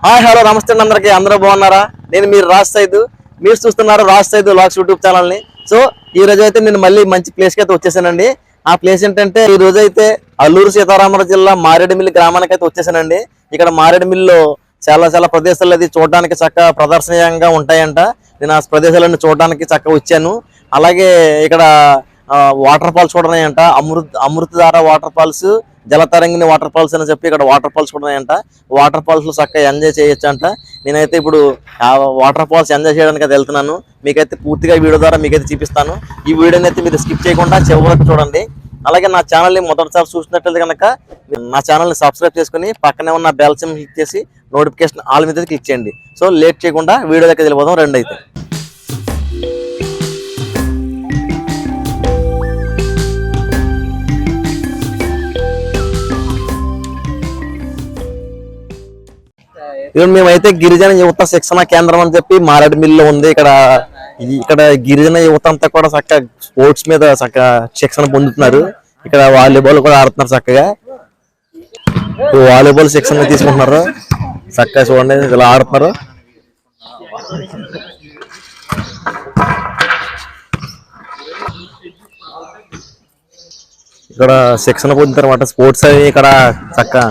Hi hello నమస్తే అందరికి అందరూ బాగున్నారా? నేను మీరు రాజ్ సైద్, మీరు చూస్తున్నారు Raj Syed vlogs YouTube channel ని. సో ఈ రోజు అయితే నేను మళ్ళీ మంచి ప్లేస్ కి అయితే వచ్చేసానండి. ఆ ప్లేస్ ఏంటంటే ఈ రోజు అయితే అల్లూరు సీతారామరాజు జిల్లా మారేడుమిల్లి గ్రామానికి అయితే వచ్చేసానండి. ఇక్కడ మారేడుమిల్లిలో చాలా ప్రదేశాలు అది చూడడానికి చక్కగా ప్రదర్శనీయంగా ఉంటాయంట. నేను ఆ ప్రదేశాలన్నీ చూడడానికి చక్కగా వచ్చాను. అలాగే ఇక్కడ వాటర్ ఫాల్స్ కూడా ఉన్నాయంట. Amrutadhara waterfalls, Jalatarangini waterfalls అని చెప్పి ఇక్కడ వాటర్ ఫాల్స్ కూడా ఉన్నాయంట. వాటర్ ఫాల్స్ లో చక్కగా ఎంజాయ్ చేయొచ్చు అంట. నేనైతే ఇప్పుడు ఆ వాటర్ ఫాల్స్ ఎంజాయ్ చేయడానికి అయితే వెళ్తున్నాను. మీకైతే పూర్తిగా వీడియో ద్వారా మీకైతే చూపిస్తాను. ఈ వీడియోని అయితే మీరు స్కిప్ చేయకుండా చివరికి చూడండి. అలాగే నా ఛానల్ని మొదటిసారి చూసినట్లయితే కనుక నా ఛానల్ని సబ్స్క్రైబ్ చేసుకుని పక్కనే ఉన్న బెల్ సింబల్ క్లిక్ చేసి నోటిఫికేషన్ ఆల్ మీద క్లిక్ చేయండి. సో లేట్ చేయకుండా వీడియో దగ్గర వెళ్ళిపోదాం రండి. అయితే మేమైతే గిరిజన యువత శిక్షణ కేంద్రం అని చెప్పి మారేడుమిల్లిలో ఉంది. ఇక్కడ గిరిజన యువత అంతా కూడా చక్కగా స్పోర్ట్స్ మీద చక్కగా శిక్షణ పొందుతున్నారు. ఇక్కడ వాలీబాల్ కూడా ఆడుతున్నారు. చక్కగా వాలీబాల్ శిక్షణ తీసుకుంటున్నారు. చక్కగా చూడండి ఇలా ఆడుతున్నారు. ఇక్కడ శిక్షణ పొందిన తర్వాత స్పోర్ట్స్ అవి ఇక్కడ చక్కగా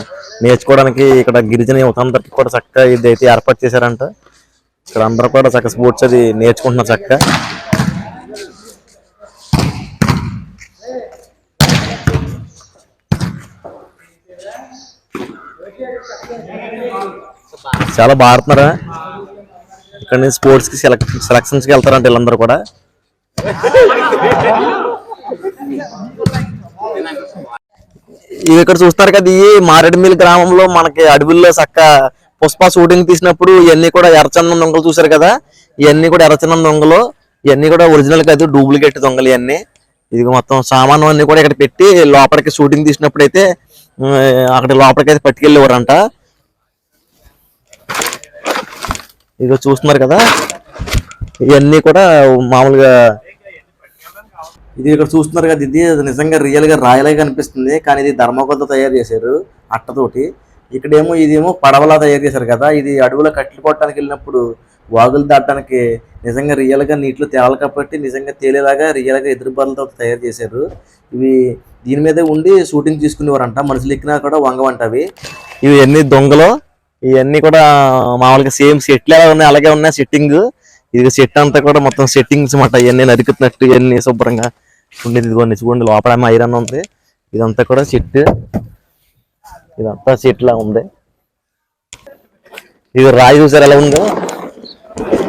నేర్చుకోవడానికి ఇక్కడ గిరిజన యువత అందరికి కూడా చక్కగా ఇదైతే ఏర్పాటు చేశారంట. ఇక్కడ అందరూ కూడా చక్కగా స్పోర్ట్స్ అది నేర్చుకుంటున్నారు. చక్కగా చాలా బాగా ఆడుతున్నారా. ఇక్కడ నుంచి స్పోర్ట్స్ కి సెలక్షన్స్ కి వెళ్తారంట వీళ్ళందరూ కూడా. ఇవి ఇక్కడ చూస్తారు కదా, ఈ మారేడుమిల్లి గ్రామంలో మనకి అడవుల్లో చక్క పుష్ప షూటింగ్ తీసినప్పుడు ఇవన్నీ కూడా ఎర్రచందనం దొంగలు చూసారు కదా. ఇవన్నీ కూడా ఎర్రచందనం దొంగలు, ఇవన్నీ కూడా ఒరిజినల్ కాదు, డూప్లికేట్ దొంగలు ఇవన్నీ. ఇది మొత్తం సామాను అన్ని కూడా ఇక్కడ పెట్టి లోపలికి షూటింగ్ తీసినప్పుడు అయితే అక్కడ లోపలికి అయితే పట్టుకెళ్ళేవారంట. ఇదిగో చూస్తున్నారు కదా, ఇవన్నీ కూడా మామూలుగా ఇది ఇక్కడ చూస్తున్నారు కదా, ఇది నిజంగా రియల్ గా రాయలాగా కనిపిస్తుంది. కానీ ఇది ధర్మకొద్ద తయారు చేశారు అట్టతోటి. ఇక్కడేమో ఇదేమో పడవలా తయారు చేశారు కదా. ఇది అడవులో కట్టెలు కొట్టడానికి వెళ్ళినప్పుడు వాగులు దాటడానికి నిజంగా రియల్ గా నీటిలో తేవాలి కాబట్టి నిజంగా తేలేలాగా రియల్ గా ఎదురు బర్లతో తయారు చేశారు. ఇవి దీని మీదే ఉండి షూటింగ్ తీసుకునేవారంట. మనుషులు ఎక్కినా కూడా వంగవంటవి. ఇవి ఎన్ని దొంగలు, ఇవన్నీ కూడా మామూలుగా సేమ్ సెట్లు ఎలా ఉన్నాయి అలాగే ఉన్నాయి సెట్టింగ్. ఇది సెట్ అంతా కూడా మొత్తం సెట్టింగ్స్ మాట. ఇవన్నీ నరుకుతున్నట్టు ఇవన్నీ శుభ్రంగా ఉండేది. ఇదిగోండి చూడండి, లోపల ఐరన్ ఉంది. ఇదంతా కూడా సెట్, ఇదంతా సెట్ లా ఉంది. ఇది రాయి చూసారు ఎలా ఉందో.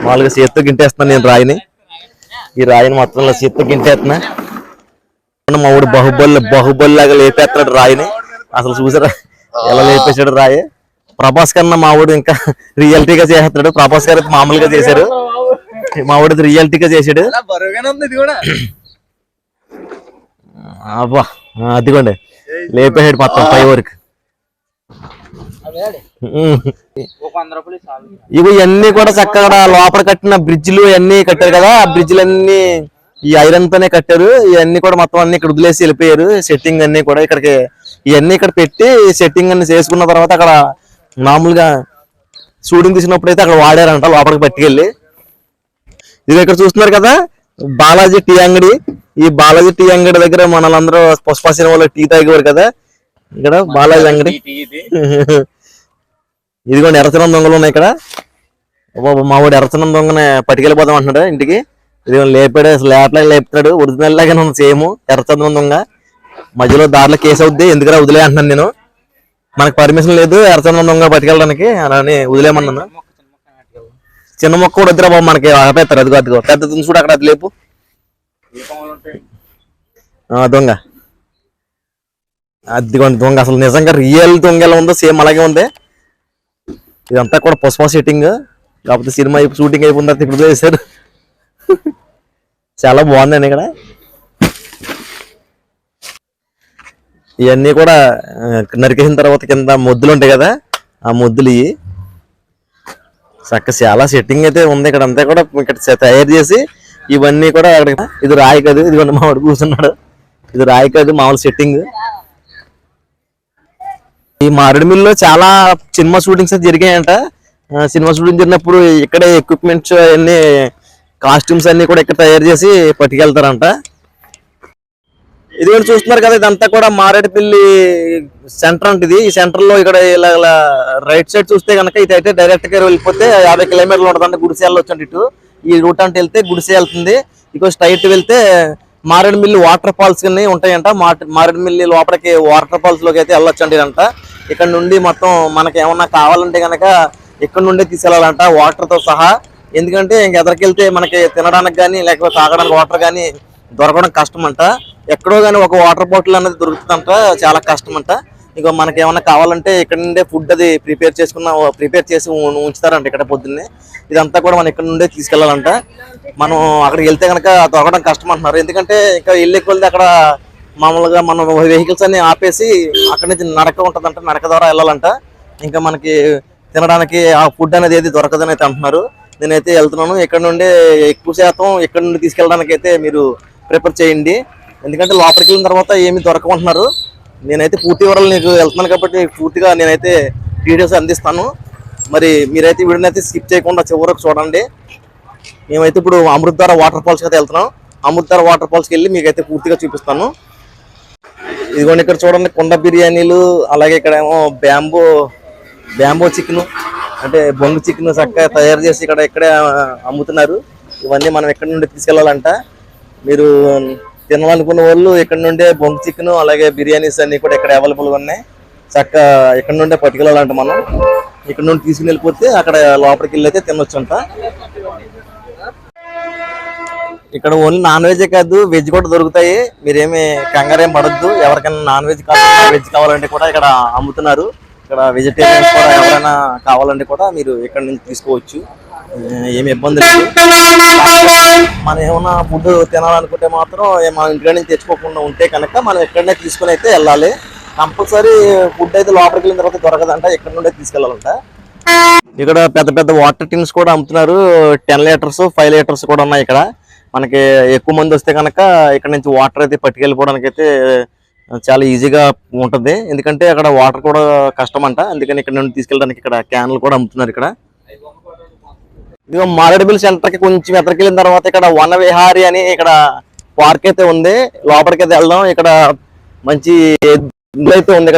మామూలుగా చేత్తో గింటేస్తున్నాను నేను రాయిని. ఈ రాయిని మొత్తం చేత్తో గింటేస్తున్నా. మా ఊడు బాహుబలి లాగా లేపేస్తున్నాడు రాయిని. అసలు చూసారా ఎలా లేపేసాడు రాయి. ప్రభాస్ కన్నా మా ఊడు ఇంకా రియాలిటీగా చేస్తున్నాడు. ప్రభాస్ గారు మామూలుగా చేశారు, మా ఊడి రియాలిటీగా చేసాడు. అబ్బా అదిగోండి లేపేసాడు మొత్తం పై వరకు. ఇవి ఇవన్నీ కూడా చక్కగా లోపల కట్టిన బ్రిడ్జ్లు ఇవన్నీ కట్టారు కదా. ఆ బ్రిడ్జ్లన్నీ ఈ ఐరన్ తోనే కట్టారు. ఇవన్నీ కూడా మొత్తం అన్ని ఇక్కడ వదిలేసి వెళ్ళిపోయారు. సెట్టింగ్ అన్ని కూడా ఇక్కడికి ఇవన్నీ ఇక్కడ పెట్టి సెట్టింగ్ అన్ని చేసుకున్న తర్వాత అక్కడ మామూలుగా షూటింగ్ తీసినప్పుడు అయితే అక్కడ వాడారంట లోపలికి పట్టుకెళ్ళి. ఇది ఇక్కడ చూస్తున్నారు కదా, బాలాజీ టీ అంగడి. ఈ బాలాజీ టీ అంగడి దగ్గర మనలందరూ పుష్ప సినిమాలో టీ తాగేవారు కదా. ఇక్కడ బాలాజీ అంగడి. ఇదిగోండి ఎర్రచనం దొంగలు ఉన్నాయి ఇక్కడ. మా వాడు ఎర్రచనం దొంగని పట్టుకెళ్ళిపోతాం అంటున్నాడు ఇంటికి. ఇది లేపాడు, లేపలాగా లేపుతాడు. ఒరిజినల్ లాగానే ఉంది సేమ్ ఎర్రచందనం దొంగ. మధ్యలో దారిలో కేసు అవుద్ది, ఎందుకురా వదిలే అంటున్నాను నేను. మనకు పర్మిషన్ లేదు ఎర్రచందనం దొంగ పట్టుకెళ్ళడానికి, అలానే వదిలేమన్నాను. చిన్న మొక్క కూడా వద్దురా బాబు, మనకి ఆపేస్తారు. అదిగో పెద్ద చూడు అక్కడ, అది లేపు దొంగ. అదిగోండి దొంగ, అసలు నిజంగా రియల్ దొంగ ఎలా ఉందో సేమ్ అలాగే ఉంది. ఇదంతా కూడా పుష్ప షూటింగ్, కాకపోతే సినిమా షూటింగ్ అయిపోయిన తర్వాత ఇప్పుడు చేశారు. చాలా బాగుందండి ఇక్కడ. ఇవన్నీ కూడా నరికేసిన తర్వాత కింద మొద్దులు ఉంటాయి కదా, ఆ మొద్దులు ఇవి చక్క చాలా సెట్టింగ్ అయితే ఉంది. ఇక్కడ అంతా కూడా ఇక్కడ తయారు చేసి ఇవన్నీ కూడా అక్కడ. ఇది రాయి కాదు, ఇది మా వాడు కూర్చున్నాడు. ఇది రాయి కాదు, మామూలు సెట్టింగ్. ఈ మారేడుమిల్లిలో చాలా సినిమా షూటింగ్స్ జరిగాయంట. సినిమా షూటింగ్ జరిగినప్పుడు ఇక్కడే ఎక్విప్మెంట్స్ అన్ని కాస్ట్యూమ్స్ అన్ని కూడా ఇక్కడ తయారు చేసి పట్టుకెళ్తారంట. ఇది కూడా చూస్తున్నారు కదా, ఇదంతా కూడా మారేడుపల్లి సెంటర్ అంటే ఈ సెంటర్ లో ఇక్కడ ఇలా రైట్ సైడ్ చూస్తే కనుక ఇది అయితే డైరెక్ట్ గా వెళ్ళిపోతే 50 కిలోమీటర్లు ఉంటుంది. గుడిసె వెళ్ళొచ్చు ఇటు. ఈ రూట్ అంటే వెళ్తే గుడిసె వెళ్తుంది. ఇక స్ట్రైట్ వెళ్తే మారేడుమిల్లి వాటర్ ఫాల్స్ కింద ఉంటాయంట. మారేడుమిల్లి లోపలికి వాటర్ ఫాల్స్ లోకి అయితే వెళ్ళొచ్చు అంట. ఇక్కడ నుండి మొత్తం మనకి ఏమన్నా కావాలంటే కనుక ఇక్కడ నుండే తీసుకెళ్లాలంట వాటర్ తో సహా. ఎందుకంటే ఇంక ఎదరికెళ్తే మనకి తినడానికి కానీ లేకపోతే తాగడానికి వాటర్ కానీ దొరకడం కష్టం అంట. ఎక్కడో కానీ ఒక వాటర్ బాటిల్ అనేది దొరుకుతుందంట, చాలా కష్టం అంట. ఇక మనకి ఏమన్నా కావాలంటే ఇక్కడ నుండే ఫుడ్ అది ప్రిపేర్ చేసి ఉంచుతారంట ఇక్కడ పొద్దున్నే. ఇదంతా కూడా మనం ఇక్కడ నుండే తీసుకెళ్లాలంట. మనం అక్కడికి వెళ్తే కనుక దొరకడం కష్టం అంటున్నారు. ఎందుకంటే ఇంకా వెళ్ళి అక్కడ మామూలుగా మనం వెహికల్స్ అన్ని ఆపేసి అక్కడి నుంచి నడక ఉంటుందంట, నడక ద్వారా వెళ్ళాలంట. ఇంకా మనకి తినడానికి ఆ ఫుడ్ అనేది ఏది దొరకదని అయితే అంటున్నారు. నేనైతే వెళ్తున్నాను. ఇక్కడ నుండి ఎక్కువ శాతం ఇక్కడ నుండి తీసుకెళ్ళడానికి అయితే మీరు ప్రిపేర్ చేయండి. ఎందుకంటే లోపలికి వెళ్ళిన తర్వాత ఏమి దొరకమంటున్నారు. నేనైతే పూర్తి వివరాలు నీకు వెళ్తున్నాను కాబట్టి పూర్తిగా నేనైతే డీటెయిల్స్ అందిస్తాను. మరి మీరైతే వీడియోని అయితే స్కిప్ చేయకుండా చివరకు చూడండి. మేమైతే ఇప్పుడు అమృతధార వాటర్ ఫాల్స్కి అయితే వెళ్తున్నాం. అమృతధార వాటర్ ఫాల్స్కి వెళ్ళి మీకైతే పూర్తిగా చూపిస్తాను. ఇదిగోండి ఇక్కడ చూడండి, కుండ బిర్యానీలు, అలాగే ఇక్కడ ఏమో బ్యాంబో చికెన్ అంటే బొంగు చికెన్ చక్కగా తయారు చేసి ఇక్కడే అమ్ముతున్నారు. ఇవన్నీ మనం ఎక్కడి నుండి తీసుకెళ్లాలంట. మీరు తినాలనుకున్న వాళ్ళు ఇక్కడ నుండే బొంగు చికెన్ అలాగే బిర్యానీస్ అన్ని కూడా ఇక్కడ అవైలబుల్గా ఉన్నాయి. చక్కగా ఇక్కడ నుండే పట్టుకెళ్ళాలంట. మనం ఇక్కడ నుండి తీసుకుని వెళ్ళిపోతే అక్కడ లోపలికి వెళ్ళి అయితే తినొచ్చు అంట. ఇక్కడ ఓన్లీ నాన్ వెజే కాదు, వెజ్ కూడా దొరుకుతాయి. మీరేమి కంగారేం పడద్దు. ఎవరికైనా నాన్ వెజ్ కావాలన్నా వెజ్ కావాలంటే కూడా ఇక్కడ అమ్ముతున్నారు. ఇక్కడ వెజిటేరియన్స్ కూడా ఎవరైనా కావాలంటే కూడా మీరు ఇక్కడ నుంచి తీసుకోవచ్చు. ఏమి ఇబ్బంది లేదు. మనం ఏమన్నా ఫుడ్ తినాలనుకుంటే మాత్రం మన ఇంటి నుంచి తెచ్చుకోకుండా ఉంటే కనుక మనం ఎక్కడనే తీసుకుని అయితే వెళ్ళాలి. కంపల్సరీ ఫుడ్ అయితే లోపలికి వెళ్ళిన తర్వాత దొరకదంట, ఇక్కడ నుండే తీసుకెళ్ళాలంట. ఇక్కడ పెద్ద పెద్ద వాటర్ టిన్స్ కూడా అమ్ముతున్నారు. 10 లీటర్స్ 5 లీటర్స్ కూడా ఉన్నాయి. ఇక్కడ మనకి ఎక్కువ మంది వస్తే కనుక ఇక్కడ నుంచి వాటర్ అయితే పట్టుకెళ్ళిపోవడానికి అయితే చాలా ఈజీగా ఉంటుంది. ఎందుకంటే అక్కడ వాటర్ కూడా కష్టం అంట. అందుకని ఇక్కడ నుండి తీసుకెళ్ళడానికి ఇక్కడ క్యాన్లు కూడా అమ్ముతున్నారు. ఇక్కడ ఇదిగో మారేడుమిల్లి సెంటర్ కి కొంచెం ఎదరికెళ్ళిన తర్వాత ఇక్కడ వనవిహారి అని ఇక్కడ పార్క్ అయితే ఉంది. లోపలికి అయితే వెళ్దాం. ఇక్కడ మంచి అయితే ఉంది.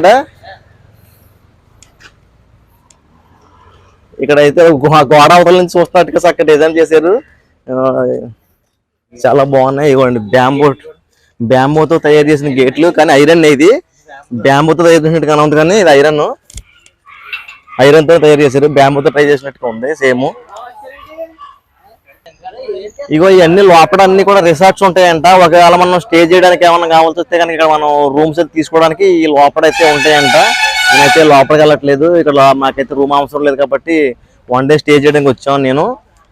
ఇక్కడ అయితే గోడ అవతల నుంచి చూస్తున్నట్టుగా చక్కగా డిజైన్ చేశారు. చాలా బాగున్నాయి. ఇవ్వండి బ్యాంబోతో తయారు చేసిన గేట్లు, కానీ ఐరన్ ఇది బ్యాంబోతో తయారు చేసినట్టుగా ఉంది. కానీ ఇది ఐరన్ తో తయారు చేశారు. బ్యాంబోతో ట్రై చేసినట్టుగా ఉంది సేమ్. ఇగో ఇవన్నీ లోపల అన్ని కూడా రిసార్ట్స్ ఉంటాయంట. ఒకవేళ మనం స్టే చేయడానికి ఏమన్నా కావాల్సి వస్తే కనుక ఇక్కడ మనం రూమ్స్ అయితే తీసుకోవడానికి ఈ లోపల అయితే ఉంటాయంట. నేనైతే లోపలికి వెళ్ళట్లేదు. ఇక్కడ మాకైతే రూమ్ అవసరం లేదు కాబట్టి 1 డే స్టే చేయడానికి వచ్చాను.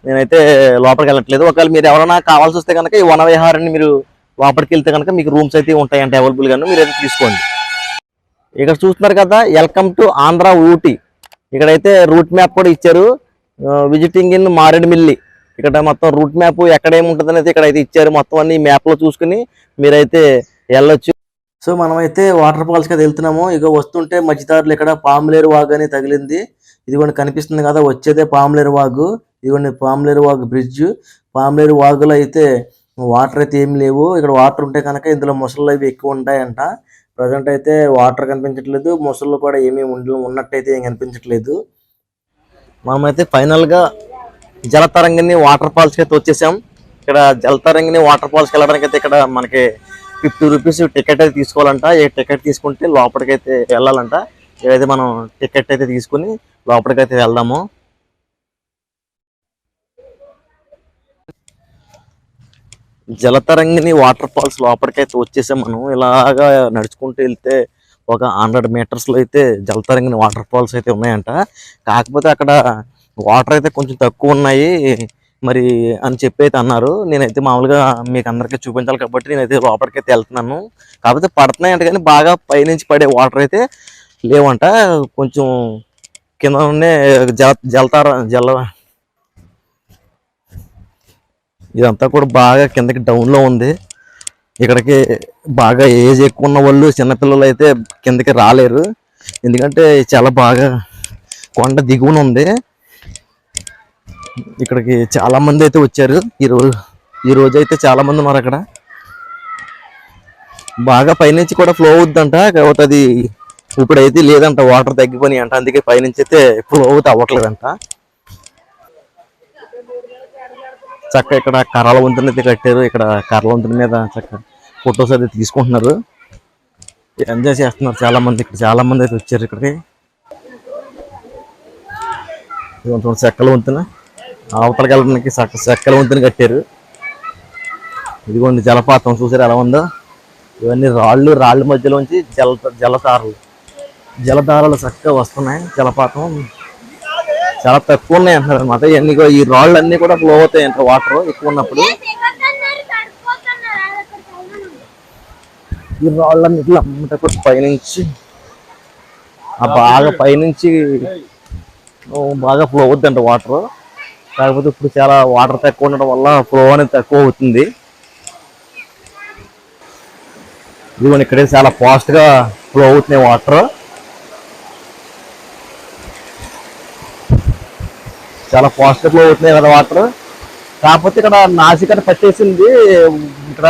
నేనైతే లోపలికి వెళ్ళట్లేదు. ఒకవేళ మీరు ఎవరైనా కావాల్సి వస్తే కనుక ఈ వనవిహారాన్ని మీరు లోపలికి వెళ్తే కనుక మీకు రూమ్స్ అయితే ఉంటాయంట అవైలబుల్ గాను. మీరు అయితే తీసుకోండి. ఇక్కడ చూస్తున్నారు కదా, వెల్కమ్ టు ఆంధ్ర ఊటీ. ఇక్కడైతే రూట్ మ్యాప్ కూడా ఇచ్చారు. Visiting in Maredumilli. ఇక్కడ మొత్తం రూట్ మ్యాప్ ఎక్కడ ఏముంటుంది అనేది ఇక్కడ అయితే ఇచ్చారు. మొత్తం అన్ని మ్యాప్ లో చూసుకుని మీరైతే వెళ్ళొచ్చు. సో మనమైతే వాటర్ ఫాల్స్ కి వెళ్తున్నాము. ఇక వస్తుంటే మధ్యదారులు ఇక్కడ పాములేరు వాగు అని తగిలింది. ఇదిగోండి కనిపిస్తుంది కదా, వచ్చేదే పాములేరు వాగు. ఇదిగోండి పాములేరు వాగు బ్రిడ్జ్. పాములేరు వాగులో అయితే వాటర్ అయితే ఏమి లేవు. ఇక్కడ వాటర్ ఉంటే కనుక ఇందులో మొసళ్ళు అవి ఎక్కువ ఉంటాయంట. ప్రజెంట్ అయితే వాటర్ కనిపించట్లేదు, మొసళ్ళు కూడా ఏమీ ఉన్నట్టయితే ఏం కనిపించట్లేదు. మనమైతే ఫైనల్ గా జలతరంగిణి వాటర్ ఫాల్స్ కి అయితే వచ్చేసాం. ఇక్కడ జలతరంగిణి వాటర్ ఫాల్స్ కి వెళ్ళడానికి అయితే ఇక్కడ మనకి 50 రూపీస్ టికెట్ అయితే తీసుకోవాలంట. ఈ టికెట్ తీసుకుంటే లోపలికైతే వెళ్ళాలంట. ఇదైతే మనం టికెట్ అయితే తీసుకుని లోపలికైతే వెళ్దాము. జలతరంగిణి వాటర్ ఫాల్స్ లోపలికైతే వచ్చేసాం. మనం ఇలాగా నడుచుకుంటూ వెళ్తే ఒక 100 మీటర్స్ లో అయితే జలతరంగిణి వాటర్ ఫాల్స్ అయితే ఉన్నాయంట. కాకపోతే అక్కడ వాటర్ అయితే కొంచెం తక్కువ ఉన్నాయి మరి అని చెప్పి అయితే అన్నారు. నేనైతే మామూలుగా మీకు అందరికీ చూపించాలి కాబట్టి నేనైతే లోపలికైతే వెళ్తున్నాను. కాకపోతే పడుతున్నాయంట, కానీ బాగా పైనుంచి పడే వాటర్ అయితే లేవంట. కొంచెం కింద ఉండే ఇదంతా కూడా బాగా కిందకి డౌన్ లో ఉంది. ఇక్కడికి బాగా ఏజ్ ఎక్కువ ఉన్న వాళ్ళు చిన్నపిల్లలు అయితే కిందకి రాలేరు. ఎందుకంటే చాలా బాగా కొండ దిగువన ఉంది. ఇక్కడికి చాలా మంది అయితే వచ్చారు ఈ రోజు అయితే చాలా మంది ఉన్నారు అక్కడ. బాగా పైనుంచి కూడా ఫ్లో అవుద్దంట, కాబట్టి అది ఇప్పుడైతే లేదంట, వాటర్ తగ్గిపోయి అంట, అందుకే పైనుంచి అయితే ఫ్లో అవుతే అవ్వట్లేదంట. చక్క ఇక్కడ కర్రల వంతెన అయితే కట్టారు. ఇక్కడ కర్రల వంతెన మీద చక్క ఫొటోస్ అయితే తీసుకుంటున్నారు, ఎంజాయ్ చేస్తున్నారు చాలా మంది. ఇక్కడ చాలా మంది అయితే వచ్చారు ఇక్కడికి. చెక్కల వంతెన, అవతలకి వెళ్ళడానికి చెక్కల వంతెన కట్టారు. ఇదిగోండి జలపాతం చూసారు ఎలా ఉందో. ఇవన్నీ రాళ్ళ మధ్యలోంచి జలధారలు చక్కగా వస్తున్నాయి. జలపాతం చాలా తక్కువ ఉన్నాయి అంటారు అనమాట. ఇవన్నీ ఈ రాళ్ళు అన్ని కూడా ఫ్లో అవుతాయి అంటారు వాటర్ ఎక్కువ ఉన్నప్పుడు. ఈ రాళ్ళన్నీ ఇట్లా అమ్మటప్పుడు పైనుంచి బాగా పైనుంచి బాగా ఫ్లో అవుద్దంట వాటర్. కాకపోతే ఇప్పుడు చాలా వాటర్ తక్కువ ఉండడం వల్ల ఫ్లో అనేది తక్కువ అవుతుంది. ఇదిగోండి ఇక్కడే చాలా ఫాస్ట్ గా ఫ్లో అవుతున్నాయి వాటర్. చాలా ఫాస్ట్ గా ఫ్లో అవుతున్నాయి కదా వాటర్. కాకపోతే ఇక్కడ నాసికట పట్టేసింది. ఇక్కడ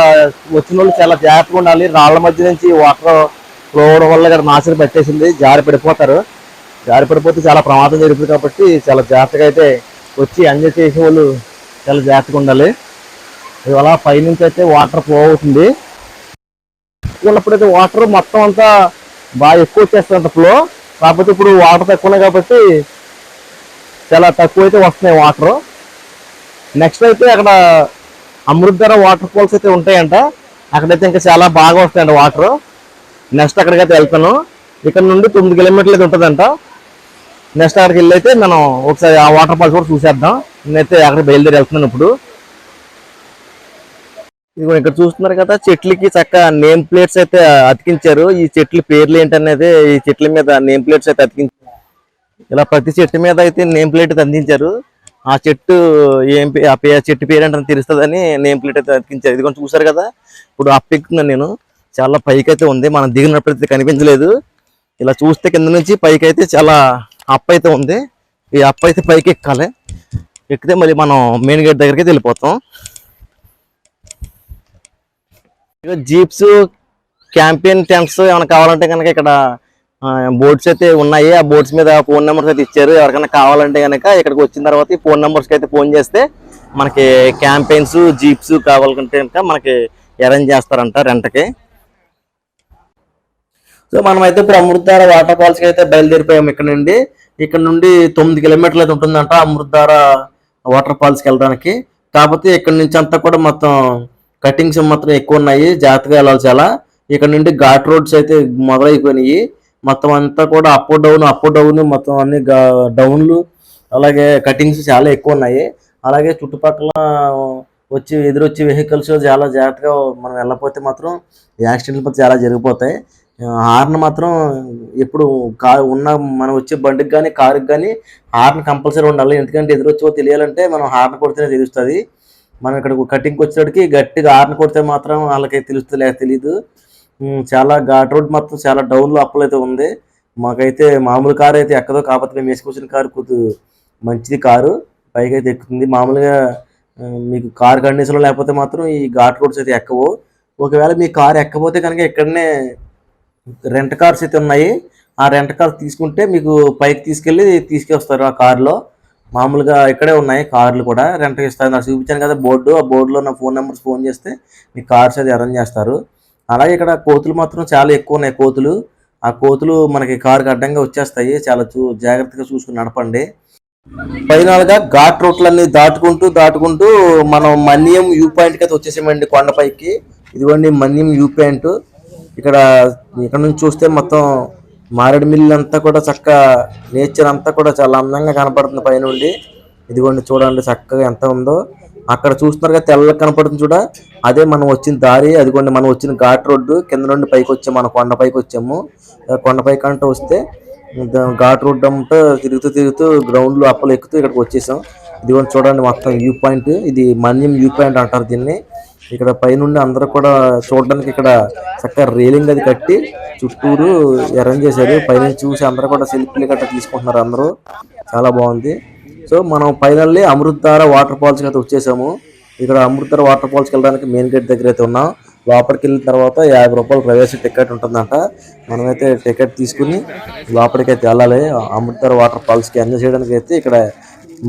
వచ్చిన వాళ్ళు చాలా జాగ్రత్తగా ఉండాలి. రాళ్ల మధ్య నుంచి వాటర్ ఫ్లో అవడం వల్ల ఇక్కడ నాసిక పట్టేసింది, జారి పడిపోతారు. జారి పడిపోతే చాలా ప్రమాదం జరుగుతుంది. కాబట్టి చాలా జాగ్రత్తగా అయితే వచ్చి ఎంజాయ్ చేసే వాళ్ళు చాలా జాగ్రత్తగా ఉండాలి. ఇవాళ పైనుంచి అయితే వాటర్ ఫ్లో అవుతుంది. ఉన్నప్పుడైతే వాటర్ మొత్తం అంతా బాగా ఎక్కువ వచ్చేస్తుంది ఫ్లో. కాకపోతే ఇప్పుడు వాటర్ తక్కువ ఉన్నాయి కాబట్టి చాలా తక్కువ అయితే వస్తున్నాయి వాటర్. నెక్స్ట్ అయితే అక్కడ అమృతధార వాటర్ ఫాల్స్ అయితే ఉంటాయంట. అక్కడైతే ఇంకా చాలా బాగా వస్తాయంట వాటర్. నెక్స్ట్ అక్కడికైతే వెళ్తాను. ఇక్కడ నుండి 9 కిలోమీటర్లు అయితే ఉంటుందంట. నెక్స్ట్ అక్కడికి వెళ్ళి అయితే మనం ఒకసారి ఆ వాటర్ ఫాల్స్ కూడా చూసేద్దాం. నేనైతే అక్కడికి బయలుదేరి వెళ్తున్నాను ఇప్పుడు. ఇది ఇక్కడ చూస్తున్నారు కదా, చెట్లకి చక్క నేమ్ ప్లేట్స్ అయితే అతికించారు. ఈ చెట్ల పేర్లు ఏంటనేది ఈ చెట్ల మీద నేమ్ ప్లేట్స్ అయితే అతికించారు. ఇలా ప్రతి చెట్టు మీద అయితే నేమ్ ప్లేట్ అయితే అందించారు. ఆ చెట్టు చెట్టు పేరు ఏంటని తెలుస్తుందని నేమ్ ప్లేట్ అయితే అతికించారు. ఇది కొంచెం చూసారు కదా, ఇప్పుడు అప్ ఎక్కుతున్నాను నేను. చాలా పైకి అయితే ఉంది, మనం దిగినప్పుడైతే కనిపించలేదు. ఇలా చూస్తే కింద నుంచి పైకి అయితే చాలా అప్ అయితే ఉంది. ఈ అప్ అయితే పైకి ఎక్కాలి. ఎక్కితే మళ్ళీ మనం మెయిన్ గేట్ దగ్గరికి వెళ్ళిపోతాం. జీప్స్, క్యాంపెయిన్ టెంట్స్ ఏమైనా కావాలంటే కనుక ఇక్కడ బోర్డ్స్ అయితే ఉన్నాయి. ఆ బోర్డ్స్ మీద ఫోన్ నెంబర్స్ అయితే ఇచ్చారు. ఎవరికైనా కావాలంటే కనుక ఇక్కడికి వచ్చిన తర్వాత ఈ ఫోన్ నెంబర్స్కి అయితే ఫోన్ చేస్తే మనకి క్యాంపెయిన్స్, జీప్స్ కావాలంటే కనుక మనకి అరేంజ్ చేస్తారంట రెంట్కి. సో మనం అయితే ఇప్పుడు అమృతధార వాటర్ ఫాల్స్కి అయితే బయలుదేరిపోయాము. ఇక్కడ నుండి 9 కిలోమీటర్లు అయితే ఉంటుందంట అమృతధార వాటర్ ఫాల్స్కి వెళ్ళడానికి. కాకపోతే ఇక్కడ నుంచి అంతా కూడా మొత్తం కటింగ్స్ మాత్రం ఎక్కువ ఉన్నాయి, జాగ్రత్తగా వెళ్ళాలి చాలా. ఇక్కడ నుండి ఘాట్ రోడ్స్ అయితే మొదలైపోయినాయి. మొత్తం అంతా కూడా అప్ డౌన్ మొత్తం అన్ని డౌన్లు, అలాగే కటింగ్స్ చాలా ఎక్కువ ఉన్నాయి. అలాగే చుట్టుపక్కల ఎదురొచ్చి వెహికల్స్ చాలా జాగ్రత్తగా మనం వెళ్ళకపోతే మాత్రం యాక్సిడెంట్లు చాలా జరిగిపోతాయి. హార్న్ మాత్రం ఎప్పుడు మనం వచ్చే బండికి కానీ కారుకి కానీ హార్న్ కంపల్సరీ ఉండాలి. ఎందుకంటే ఎదురొచ్చో తెలియాలంటే మనం హార్న్ కొడితేనే తెలుస్తుంది. మనం ఇక్కడ కటింగ్కి వచ్చేటికి గట్టిగా హార్న్ కొడితే మాత్రం వాళ్ళకి తెలుస్తుంది, తెలీదు. చాలా ఘాట్ రోడ్ మొత్తం చాలా డౌన్లో అప్పులు అయితే ఉంది. మాకైతే మామూలు కారు అయితే ఎక్కదో, కాకపోతే మేము వేసుకొచ్చిన కారు కొద్దిగా మంచిది, కారు పైకి అయితే ఎక్కుతుంది. మామూలుగా మీకు కారు కండిషన్లో లేకపోతే మాత్రం ఈ ఘాట్ రోడ్స్ అయితే ఎక్కవు. ఒకవేళ మీ కారు ఎక్కకపోతే కనుక ఇక్కడనే రెంట్ కార్స్ అయితే ఉన్నాయి. ఆ రెంట్ కార్ తీసుకుంటే మీకు పైకి తీసుకొస్తారు ఆ కారులో. మామూలుగా ఇక్కడే ఉన్నాయి కార్లు కూడా రెంట్కి ఇస్తారు. నాకు చూపించాను కదా బోర్డు, ఆ బోర్డులో నా ఫోన్ నెంబర్స్ ఫోన్ చేస్తే మీ కార్స్ అయితే అరేంజ్ చేస్తారు. అలాగే ఇక్కడ కోతులు మాత్రం చాలా ఎక్కువ ఉన్నాయి. కోతులు, ఆ కోతులు మనకి కారుకి అడ్డంగా వచ్చేస్తాయి. చాలా జాగ్రత్తగా చూసుకుని నడపండి. ఫైనల్గా ఘాట్ రోడ్లన్నీ దాటుకుంటూ మనం మన్యం వ్యూ పాయింట్కి అయితే వచ్చేసామండి, కొండపైకి. ఇదిగోండి మన్యం వ్యూ పాయింట్. ఇక్కడ నుంచి చూస్తే మొత్తం మారేడుమిల్లి అంతా కూడా చక్కగా నేచర్ అంతా కూడా చాలా అందంగా కనపడుతుంది పైనుండి. ఇదిగోండి చూడండి చక్కగా ఎంత ఉందో. అక్కడ చూస్తున్నారుగా తెల్లగా కనపడుతుంది చూడ, అదే మనం వచ్చిన దారి. అదిగోండి మనం వచ్చిన ఘాట్ రోడ్డు కింద నుండి పైకి వచ్చాము, మన కొండపైకి వచ్చాము. కొండపైకి అంటూ వస్తే ఘాట్ రోడ్డు అంతా తిరుగుతూ గ్రౌండ్లో అప్పలు ఎక్కుతూ ఇక్కడికి వచ్చేసాం. ఇదిగోండి చూడండి మొత్తం వ్యూ పాయింట్. ఇది మన్యం వ్యూ పాయింట్ అంటారు దీన్ని. ఇక్కడ పైనుండి అందరూ కూడా చూడడానికి ఇక్కడ చక్కగా రైలింగ్ అది కట్టి చుట్టూరు అరేంజ్ చేశారు. పైనుంచి చూసి అందరూ కూడా సెల్ఫీలు గట్రా తీసుకుంటున్నారు అందరూ. చాలా బాగుంది. సో మనం ఫైనల్లీ అమృతధార వాటర్ ఫాల్స్కి అయితే వచ్చేసాము. ఇక్కడ అమృతధార వాటర్ ఫాల్స్కి వెళ్ళడానికి మెయిన్ గేట్ దగ్గర అయితే ఉన్నాం. లోపలికి వెళ్ళిన తర్వాత 50 రూపాయలు ప్రవేశ టికెట్ ఉంటుందంట. మనమైతే టికెట్ తీసుకుని లోపలికి అయితే వెళ్ళాలి. అమృతధార వాటర్ ఫాల్స్కి ఎంజాయ్ చేయడానికి అయితే ఇక్కడ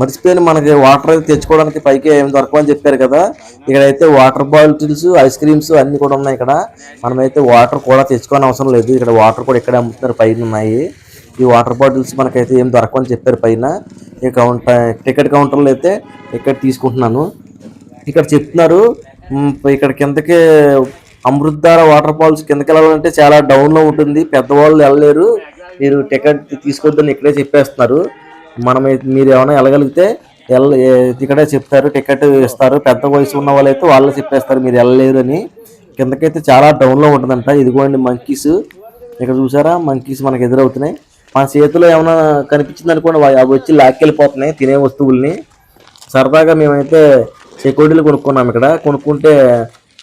మర్చిపోయిన మనకి వాటర్ అయితే తెచ్చుకోవడానికి పైకి ఏం దొరకమని చెప్పారు కదా. ఇక్కడైతే వాటర్ బాటిల్స్, ఐస్ క్రీమ్స్ అన్ని కూడా ఉన్నాయి. ఇక్కడ మనమైతే వాటర్ కూడా తెచ్చుకోని అవసరం లేదు. ఇక్కడ వాటర్ కూడా ఇక్కడే అమ్ముతున్నారు, పైన ఉన్నాయి. ఈ వాటర్ బాటిల్స్ మనకైతే ఏం దొరకమని చెప్పారు పైన. ఈ టికెట్ కౌంటర్లో అయితే టికెట్ తీసుకుంటున్నాను. ఇక్కడ చెప్తున్నారు ఇక్కడ కిందకి అమృతధార వాటర్ ఫాల్స్ కిందకి వెళ్ళాలంటే చాలా డౌన్లో ఉంటుంది, పెద్దవాళ్ళు వెళ్ళలేరు, మీరు టికెట్ తీసుకొద్దని ఇక్కడే చెప్పేస్తున్నారు. మీరు ఏమైనా వెళ్ళగలిగితే ఇక్కడే చెప్తారు, టికెట్ ఇస్తారు. పెద్ద వయసు ఉన్న వాళ్ళు అయితే వాళ్ళే చెప్పేస్తారు మీరు వెళ్ళలేరు అని. కిందకైతే చాలా డౌన్లో ఉంటుందంట. ఇదిగోండి మంకీస్, ఇక్కడ చూసారా మంకీస్ మనకు ఎదురవుతున్నాయి. మన చేతిలో ఏమైనా కనిపించింది అనుకోండి అవి వచ్చి లాక్కెళ్ళిపోతున్నాయి తినే వస్తువుల్ని. సరదాగా మేమైతే సెక్యూరిటీలు కొనుక్కున్నాం. ఇక్కడ కొనుక్కుంటే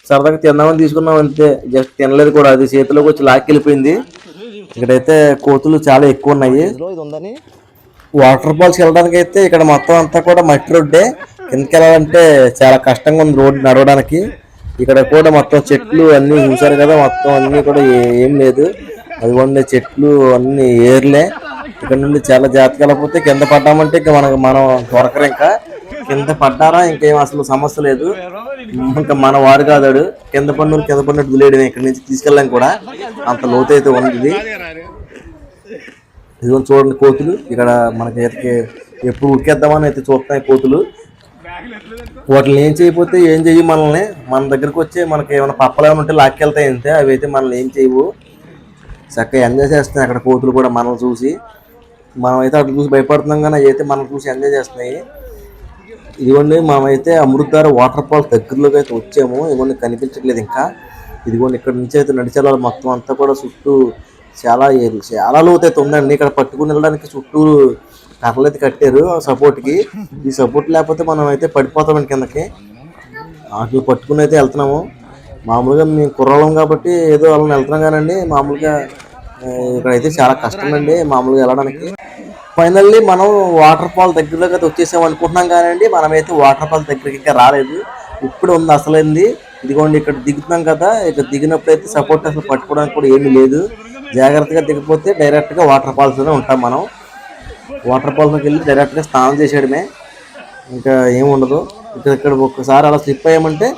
సరదాగా తిందామని తీసుకున్నాం అంతే, జస్ట్ తినలేదు కూడా, అది చేతిలోకి వచ్చి లాక్కెళ్ళిపోయింది. ఇక్కడైతే కోతులు చాలా ఎక్కువ ఉన్నాయి. వాటర్ ఫాల్స్కి వెళ్ళడానికి అయితే ఇక్కడ మొత్తం అంతా కూడా మట్టి రోడ్డే. కిందకి వెళ్ళాలంటే చాలా కష్టంగా ఉంది రోడ్డు నడవడానికి. ఇక్కడ కూడా మొత్తం చెట్లు అన్నీ చూసారు కదా, మొత్తం అన్నీ కూడా ఏం లేదు. అదిగోండి చెట్లు అన్ని ఏర్లే. ఇక్కడ నుండి చాలా జాగ్రత్తగా వెళ్ళకపోతే కింద పడ్డామంటే ఇంకా మనం దొరకరు. ఇంకా కింద పడ్డారా ఇంకేం అసలు సమస్య లేదు. ఇంకా మన వారు కాదాడు కింద పడినట్టు వదిలేయడం. ఇక్కడ నుంచి తీసుకెళ్ళాం కూడా, అంత లోతు అయితే ఉంది. ఇదిగో చూడండి కోతులు, ఇక్కడ మనకి ఎప్పుడు ఉరికేద్దామని అయితే చూస్తున్నాయి కోతులు. వాటిని ఏం చేయకపోతే ఏం చెయ్యి మనల్ని, మన దగ్గరకు వచ్చి మనకి ఏమైనా పప్పలు ఏమైనా ఉంటే లాక్కెళ్తాయి అంతే. అవి అయితే మనల్ని ఏం చేయవు, చక్కగా ఎంజాయ్ చేస్తున్నాయి అక్కడ కోతులు కూడా మనల్ని చూసి. మనమైతే అటు చూసి భయపడుతున్నాం కానీ అవి అయితే మనం చూసి ఎంజాయ్ చేస్తున్నాయి. ఇదిగోండి మనమైతే అమృతధార వాటర్ ఫాల్స్ దగ్గరలోకి అయితే వచ్చాము. ఇదిగోండి కనిపించట్లేదు ఇంకా. ఇదిగోండి ఇక్కడ నుంచి అయితే నడిచేలా మొత్తం అంతా కూడా చుట్టూ చాలా లోతు అయితే ఉందండి. ఇక్కడ పట్టుకుని వెళ్ళడానికి చుట్టూ కర్రలు అయితే కట్టారు సపోర్ట్కి. ఈ సపోర్ట్ లేకపోతే మనం అయితే పడిపోతామండి కిందకి. వాటిని పట్టుకుని అయితే వెళ్తున్నాము. మామూలుగా మేము కుర్రాళ్ళం కాబట్టి ఏదో వాళ్ళని వెళ్తున్నాం కానండి, మామూలుగా ఇక్కడైతే చాలా కష్టం అండి మామూలుగా వెళ్ళడానికి. ఫైనల్లీ మనం వాటర్ ఫాల్ దగ్గరలోకి అయితే వచ్చేసాం అనుకుంటున్నాం కానండి, మనమైతే వాటర్ ఫాల్ దగ్గరికి ఇంకా రాలేదు. ఇప్పుడు ఉంది అసలైంది. ఇదిగోండి ఇక్కడ దిగుతున్నాం కదా, ఇక్కడ దిగినప్పుడు అయితే సపోర్ట్ అసలు పట్టుకోవడానికి కూడా ఏమీ లేదు. జాగ్రత్తగా దిగిపోతే డైరెక్ట్గా వాటర్ ఫాల్స్లోనే ఉంటాం మనం. వాటర్ ఫాల్స్కి వెళ్ళి డైరెక్ట్గా స్నానం చేసేయడమే, ఇంకా ఏముండదు. ఇక్కడ ఒక్కసారి అలా స్లిప్ అయ్యామంటే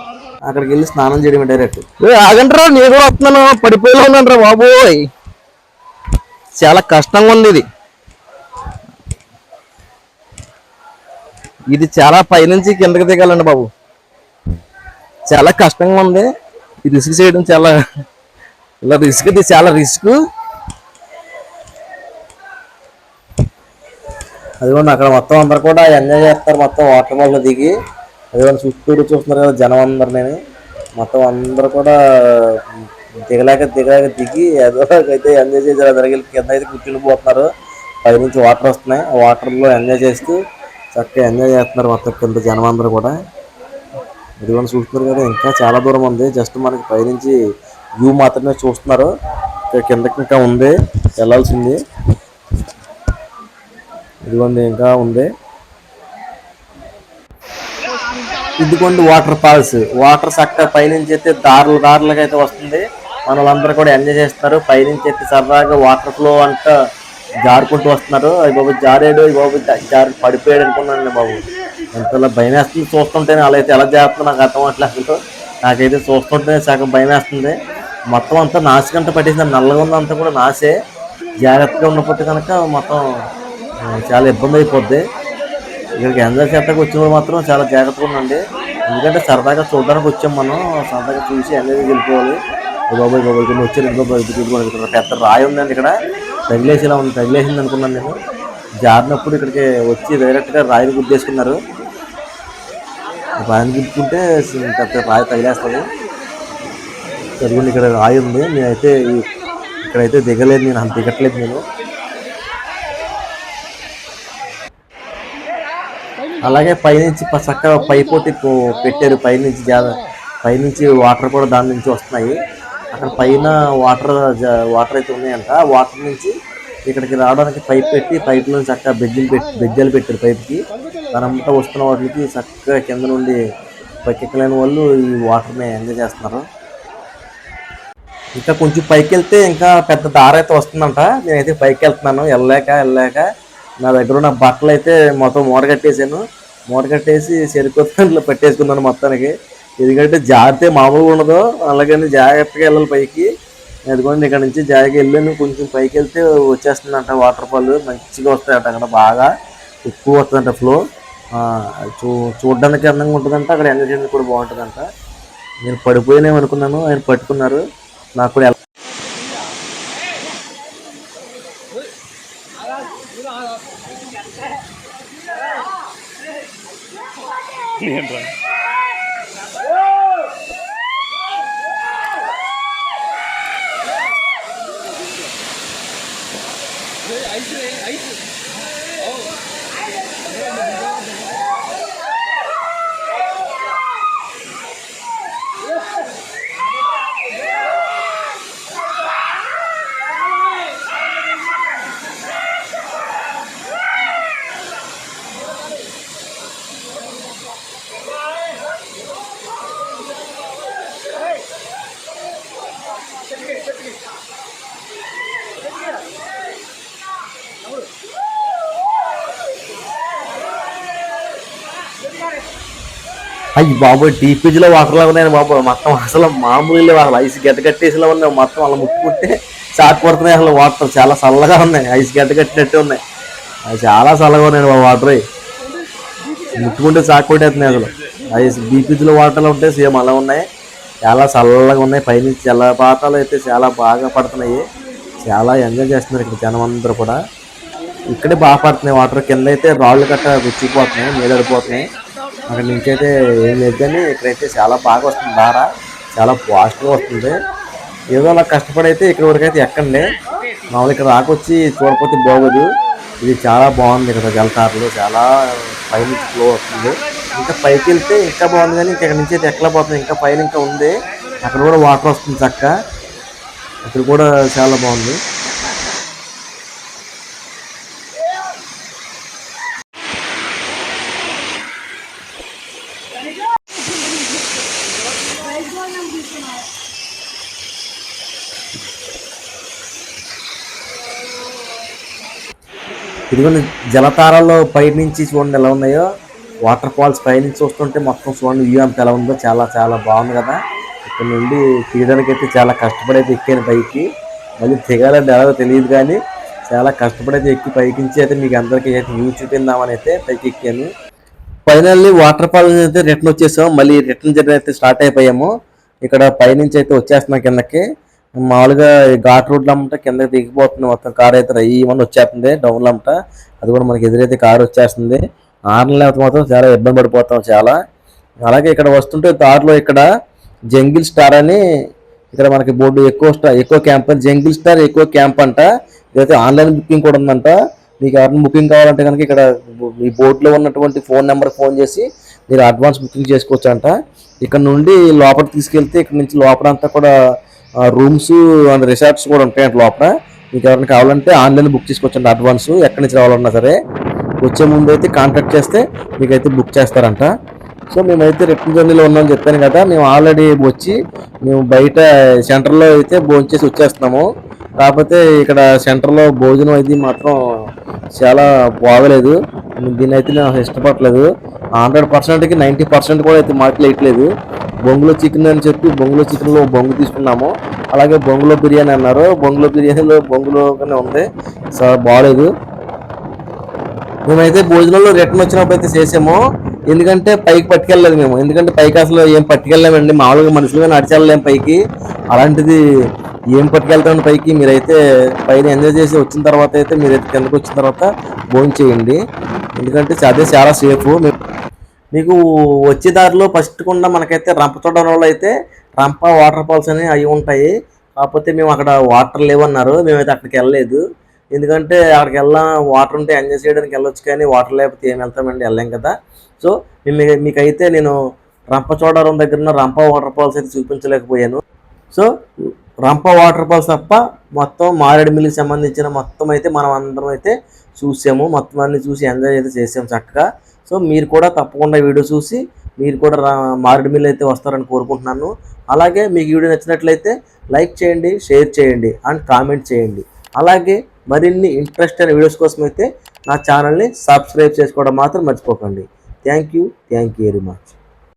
అక్కడికి వెళ్ళి స్నానం చేయడమే డైరెక్ట్. ఆగంటారా, నేను కూడా వస్తున్నాను, పడిపోయి ఉన్నాను రా బాబోయ్, చాలా కష్టంగా ఉంది ఇది. ఇది చాలా పైనుంచి కిందకి దిగాలండి బాబు, చాలా కష్టంగా ఉంది. ఈ రిస్క్ చేయడం చాలా రిస్క్, ఇది చాలా రిస్క్. అదిగోండి అక్కడ మొత్తం అందరు కూడా ఎంజాయ్ చేస్తారు మొత్తం వాటర్ ఫాల్లో దిగి. అదిగోండి చుట్టూరు చూస్తున్నారు కదా జనం అందరినీ, మొత్తం అందరు కూడా దిగలేక దిగి ఏదో అయితే ఎంజాయ్ చేశారు. అందరికి కింద అయితే కూర్చుని పోతున్నారు, పైనుంచి వాటర్ వస్తున్నాయి, ఆ వాటర్లో ఎంజాయ్ చేస్తూ చక్కగా ఎంజాయ్ చేస్తున్నారు మొత్తం కింద జనం అందరూ కూడా. ఇదిగోండి చూస్తున్నారు కదా, ఇంకా చాలా దూరం ఉంది, జస్ట్ మనకి పైనుంచి వ్యూ మాత్రమే చూస్తున్నారు. కిందకి ఇంకా ఉంది వెళ్ళాల్సింది. ఇదిగోండి ఇంకా ఉంది. ఇదిగోండి వాటర్ ఫాల్స్, వాటర్ చక్కగా పైనుంచి అయితే దారులుగా అయితే వస్తుంది. మనలందరూ కూడా ఎంజాయ్ చేస్తున్నారు. పైనుంచి అయితే సరదాగా వాటర్ ఫ్లో అంతా జారుకుంటూ వస్తున్నారు. అవి బాబు జారాడు, అవి బాబు జారి పడిపోయాడు అనుకున్నాను బాబు. ఎంతలా భయం వేస్తుంది చూస్తుంటేనే, అలా అయితే ఎలా చేస్తుందో నాకు అర్థం అవ్వట్లేదు. నాకైతే చూస్తుంటే సగం భయం వేస్తుంది. మొత్తం అంతా నాసికంట పట్టేసింది, నల్లగా ఉందంతా కూడా నాసే. జాగ్రత్తగా ఉండకపోతే కనుక మొత్తం చాలా ఇబ్బంది అయిపోద్ది. ఇక్కడికి ఎంజాయ్ చేస్తానికి వచ్చినప్పుడు మాత్రం చాలా జాగ్రత్తగా ఉండండి, ఎందుకంటే సరదాగా చూడడానికి వచ్చాం మనం, సరదాగా చూసి ఎంజాయ్ వెళ్ళిపోవాలి. బాబాయ్ కొన్ని వచ్చారు, పెద్ద రాయి ఉందండి ఇక్కడ, తగిలేసింది అనుకున్నాను నేను. జారినప్పుడు ఇక్కడికి వచ్చి డైరెక్ట్గా రాయిని గుర్తేసుకున్నారు. రాయిని గుర్తుకుంటే పెద్ద రాయి తగిలేస్తుంది. చదువుని ఇక్కడ రాయి ఉంది, నేనైతే ఇక్కడైతే దిగలేదు, నేను అంత దిగట్లేదు నేను. అలాగే పైనుంచి చక్కగా పైపోటి పెట్టారు, పైనుంచి వాటర్ కూడా దాని నుంచి వస్తున్నాయి. అక్కడ పైన వాటర్ అయితే ఉన్నాయంట, వాటర్ నుంచి ఇక్కడికి రావడానికి పైప్ పెట్టి పైప్లో చక్కగా బెజ్జలు పెట్టారు పైప్కి. దానంతా వస్తున్న వాటికి చక్కగా కింద నుండి పైకెక్కలేని వాళ్ళు ఈ వాటర్ని ఎంజాయ్ చేస్తున్నారు. ఇంకా కొంచెం పైకి వెళ్తే ఇంకా పెద్ద దార అయితే వస్తుందంట. నేనైతే పైకి వెళ్తున్నాను. వెళ్ళలేక నా దగ్గర ఉన్న బట్టలు అయితే మొత్తం మూట కట్టేసాను. మూట కట్టేసి చెరుకు పెట్టేసుకున్నాను మొత్తానికి. ఎందుకంటే జాగ్రత్త మామూలుగా ఉండదు, అలాగని జాగ్రత్తగా వెళ్ళాలి పైకి. ఎందుకంటే ఇక్కడ నుంచి జాగ్రత్తగా వెళ్ళాను. కొంచెం పైకి వెళ్తే వచ్చేస్తుందంట వాటర్ ఫాల్. మంచిగా వస్తాయంట, అక్కడ బాగా ఎక్కువ వస్తుందంట ఫ్లో. చూడడానికి అందంగా ఉంటుందంట, అక్కడ ఎంజాయ్ చేయడానికి కూడా బాగుంటుందంట. నేను పడిపోయానేమో అనుకున్నాను, ఆయన పట్టుకున్నారు. నాకు కూడా అయ్యి బాబు టీపీజీలో వాటర్ లాగా ఉన్నాయి బాబు. మొత్తం అసలు మామూలు లేవు, అసలు ఐస్ గడ్డ కట్టేసిలా ఉన్నాయి. మొత్తం అలా ముట్టుకుంటే షాక్ పడుతున్నాయి. అసలు వాటర్ చాలా చల్లగా ఉన్నాయి, ఐస్ గడ్డ కట్టినట్టే ఉన్నాయి. అవి చాలా చల్లగా ఉన్నాయి బాబు వాటర్. ముట్టుకుంటే షాక్ కొట్టేస్తున్నాయి. అసలు ఐస్ టీపీజీలో వాటర్లో ఉంటే సేమ్ అలా ఉన్నాయి, చాలా చల్లగా ఉన్నాయి. పైనుంచి జలపాతాలు అయితే చాలా బాగా పడుతున్నాయి. చాలా ఎంజాయ్ చేస్తున్నారు ఇక్కడ జనం అందరూ కూడా. ఇక్కడే బాగా పడుతున్నాయి వాటర్. కింద అయితే రాళ్ళు గట్ట గుచ్చిపోతున్నాయి, మీదడిపోతున్నాయి. అక్కడ నుంచి అయితే ఏం లేదు, కానీ ఇక్కడైతే చాలా బాగా వస్తుంది దార. చాలా ఫాస్ట్గా వస్తుంది. ఏదో అలా కష్టపడి అయితే ఇక్కడ వరకు అయితే ఎక్కండి. మామూలు ఇక్కడ రాకొచ్చి చూడకపోతే బాగోదు. ఇది చాలా బాగుంది. ఇక్కడ జలతారలు చాలా పైనుంచి ఫ్లో వస్తుంది. ఇంకా పైకి వెళ్తే ఇంకా బాగుంది, కానీ ఇక్కడ నుంచి అయితే ఎక్కలేకపోతుంది. ఇంకా పైన ఇంకా ఉంది, అక్కడ కూడా వాటర్ వస్తుంది చక్క. ఇక్కడ కూడా చాలా బాగుంది. ఇదిగోండి జలతారాల్లో పై నుంచి చూడండి ఎలా ఉన్నాయో. వాటర్ ఫాల్స్ పై నుంచి చూస్తుంటే మొత్తం చూడండి వ్యూ అంత ఎలా ఉందో. చాలా చాలా బాగుంది కదా. ఇక్కడ నుండి తీయడానికి అయితే చాలా కష్టపడి అయితే ఎక్కాను పైకి. మళ్ళీ దిగాలంటే ఎలాగో తెలియదు, కానీ చాలా కష్టపడి అయితే ఎక్కి పైకి నుంచి అయితే మీకు అందరికీ అయితే వ్యూ చూపిందామని అయితే పైకి ఎక్కాను. ఫైనల్లీ వాటర్ ఫాల్ అయితే రిటర్న్ వచ్చేసాం. మళ్ళీ రిటర్న్ జర్నీ అయితే స్టార్ట్ అయిపోయాము. ఇక్కడ పైనుంచి అయితే వచ్చేస్తున్నాం కిందకి. మామూలుగా ఘాట్ రోడ్లు అమ్మట కిందకి దిగిపోతుంది. మొత్తం కార్ అయితే రయ్యమని వచ్చేస్తుంది డౌన్లో అమ్మట. అది కూడా మనకి ఎదురైతే కారు వచ్చేస్తుంది. ఆర్న్ లేకపోతే మాత్రం చాలా ఇబ్బంది పడిపోతాం చాలా. అలాగే ఇక్కడ వస్తుంటే దారిలో ఇక్కడ జంగిల్ స్టార్ అని ఇక్కడ మనకి బోర్డు ఎక్కువ క్యాంప్ అని, జంగిల్ స్టార్ ఎక్కువ క్యాంప్ అంట. ఇదైతే ఆన్లైన్ బుకింగ్ కూడా ఉందంట. మీకు ఎవరైనా బుకింగ్ కావాలంటే కనుక ఇక్కడ ఈ బోర్డులో ఉన్నటువంటి ఫోన్ నెంబర్కి ఫోన్ చేసి మీరు అడ్వాన్స్ బుకింగ్ చేసుకోవచ్చు అంట. ఇక్కడ నుండి లోపలికి తీసుకెళ్తే ఇక్కడ నుంచి లోపలంతా కూడా రూమ్స్ అండ్ రిసార్ట్స్ కూడా ఉంటాయంట లోపల. మీకు ఎవరైనా కావాలంటే ఆన్లైన్ బుక్ చేసుకోవచ్చండి అడ్వాన్స్. ఎక్కడి నుంచి రావాలన్నా సరే వచ్చే ముందు అయితే కాంటాక్ట్ చేస్తే మీకైతే బుక్ చేస్తారంట. సో మేమైతే రిటర్న్ జర్నీలో ఉన్నామని చెప్పాను కదా. మేము ఆల్రెడీ వచ్చి మేము బయట సెంటర్లో అయితే భోజనం చేసి వచ్చేస్తున్నాము. కాకపోతే ఇక్కడ సెంటర్లో భోజనం అయితే మాత్రం చాలా బాగలేదు. దీన్ని అయితే నేను ఇష్టపడలేదు. 100%కి 90% కూడా అయితే మాటలు వేయట్లేదు. బొంగులో చికెన్ అని చెప్పి బొంగులో చికెన్లో బొంగు తీసుకున్నాము. అలాగే బొంగులో బిర్యానీ అన్నారు. బొంగులో బిర్యానీలో బొంగులోనే ఉంది, చాలా బాగలేదు. మేమైతే భోజనంలో రిటర్న్ వచ్చినప్పుడు అయితే చేసాము. ఎందుకంటే పైకి పట్టుకెళ్ళలేదు మేము. ఎందుకంటే పైకి అసలు ఏం పట్టుకెళ్ళామండి. మామూలుగా మనుషులుగా నడిచెళ్ళలేము పైకి. అలాంటిది ఏం పట్టుకెళ్తామండి పైకి. మీరైతే పైన ఎంజాయ్ చేసి వచ్చిన తర్వాత అయితే మీరైతే కిందకు వచ్చిన తర్వాత భోజనం చేయండి. ఎందుకంటే అదే చాలా సేఫ్. మీకు వచ్చే దారిలో ఫస్ట్ కూడా మనకైతే రంపచోడవరంలో అయితే రంప వాటర్ ఫాల్స్ అని అవి ఉంటాయి. కాకపోతే మేము అక్కడ వాటర్ లేవన్నారు. మేమైతే అక్కడికి వెళ్ళలేదు. ఎందుకంటే అక్కడికి వాటర్ ఉంటే ఎంజాయ్ చేయడానికి వెళ్ళొచ్చు, కానీ వాటర్ లేకపోతే ఏం వెళ్తామండి, వెళ్ళాం కదా. సో మీకైతే నేను రంపచోడవరం దగ్గర రంప వాటర్ ఫాల్స్ అయితే చూపించలేకపోయాను. సో రంప వాటర్ ఫాల్స్ తప్ప మొత్తం మారేడుమిల్లికి సంబంధించిన మొత్తం అయితే మనం అందరం అయితే చూసాము. మొత్తం అన్ని చూసి ఎంజాయ్ అయితే చేసాము చక్కగా. సో మీరు కూడా తప్పకుండా వీడియో చూసి మీరు కూడా మారేడుమిల్లి అయితే వస్తారని కోరుకుంటున్నాను. అలాగే మీకు వీడియో నచ్చినట్లయితే లైక్ చేయండి, షేర్ చేయండి అండ్ కామెంట్ చేయండి. అలాగే మరిన్ని ఇంట్రెస్ట్ అయిన వీడియోస్ కోసం అయితే నా ఛానల్ని సబ్స్క్రైబ్ చేసుకోవడం మాత్రం మర్చిపోకండి. Thank you very much.